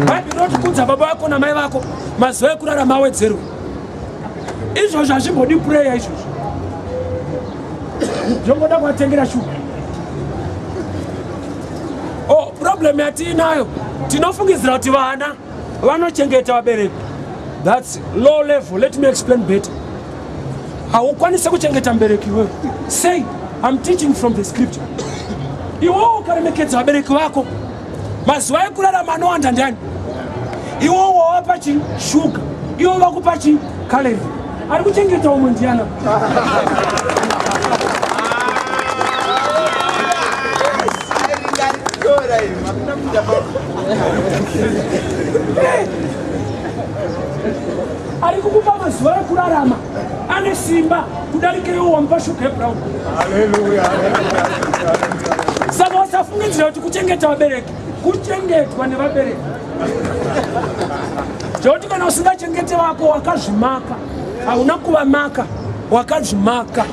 Bhaibheri rinoti baba vako namai vako mazuva ekurarama awedzerwe. Izvozvo hazvimbodi prayer izvozvo. Zvongoda kuvatengera shuga. Problem yatinayo tinofungidzira kuti vana vanochengeta vabereki. That's low level. Let me explain better. Haukwanise kuchengeta mubereki wewe. Say, I'm teaching from the scripture. Iwo ukaremekedza vabereki vako mazuva ekurarama anowanda ndani. Iwo wawapa chishuga, iwo vakupa chikalori. Ari kuchengeta umwe ndiana. Ari kukupa mazuva ekurarama ane simba kudarika iwo wamupa shuga yebrown. Hallelujah. Saka usafungidzira kuti kuchengeta vabereki kuchengetwa nevabereki. Zvekuti kana usingachengete vako wakazvimaka, hauna kuvamaka, wakazvimaka.